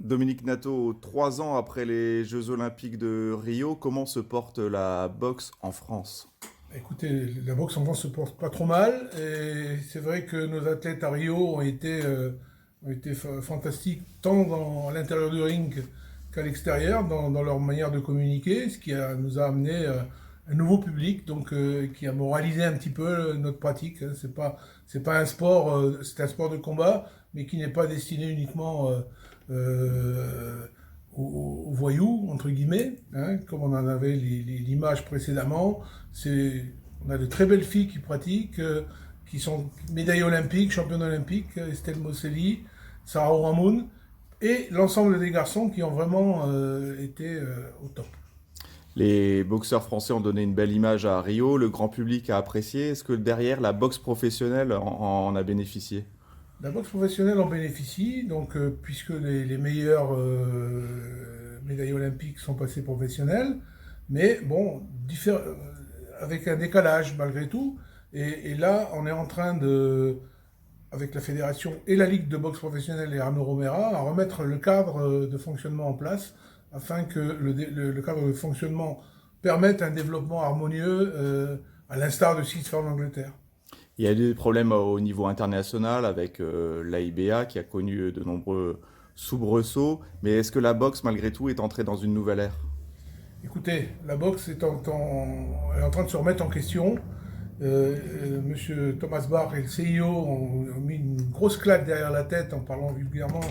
Dominique Nato, 3 ans après les Jeux Olympiques de Rio, comment se porte la boxe en France? Écoutez, la boxe en France se porte pas trop mal. Et c'est vrai que nos athlètes à Rio ont été fantastiques tant à l'intérieur du ring qu'à l'extérieur, dans leur manière de communiquer, nous a amené un nouveau public, donc qui a moralisé un petit peu notre pratique, hein. C'est pas un sport, c'est un sport de combat, mais qui n'est pas destiné uniquement aux voyous, entre guillemets, hein, comme on en avait l'image précédemment. On a de très belles filles qui pratiquent, qui sont médaillées olympiques, championnes olympiques, Estelle Mosselli, Sarah Oramune, et l'ensemble des garçons qui ont vraiment été au top. Les boxeurs français ont donné une belle image à Rio, le grand public a apprécié. Est-ce que derrière, la boxe professionnelle en a bénéficié? La boxe professionnelle en bénéficie, donc, puisque les meilleurs médaillés olympiques sont passés professionnels, mais bon, avec un décalage malgré tout. Et là, on est en train avec la fédération et la ligue de boxe professionnelle et Arnaud Romera, à remettre le cadre de fonctionnement en place afin que le cadre de fonctionnement permette un développement harmonieux, à l'instar de ce qui se fait en Angleterre. Il y a eu des problèmes au niveau international avec l'AIBA qui a connu de nombreux soubresauts, mais est-ce que la boxe, malgré tout, est entrée dans une nouvelle ère? Écoutez, la boxe est en train de se remettre en question. Monsieur Thomas Bach et le CIO ont mis une grosse claque derrière la tête en parlant vulgairement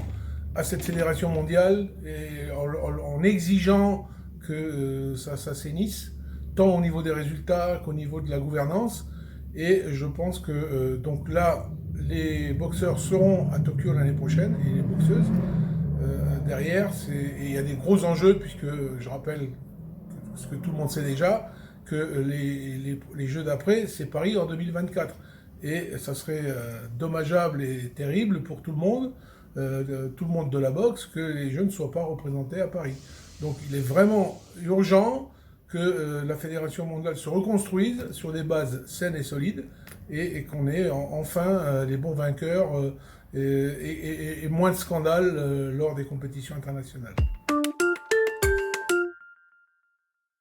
à cette fédération mondiale et en exigeant que ça s'assainisse, tant au niveau des résultats qu'au niveau de la gouvernance. Et je pense que donc là, les boxeurs seront à Tokyo l'année prochaine et les boxeuses. Derrière, et il y a des gros enjeux puisque je rappelle ce que tout le monde sait déjà, que les Jeux d'après, c'est Paris en 2024. Et ça serait dommageable et terrible pour tout le monde de la boxe, que les Jeux ne soient pas représentés à Paris. Donc il est vraiment urgent que la Fédération mondiale se reconstruise sur des bases saines et solides et qu'on ait enfin les bons vainqueurs et moins de scandales lors des compétitions internationales.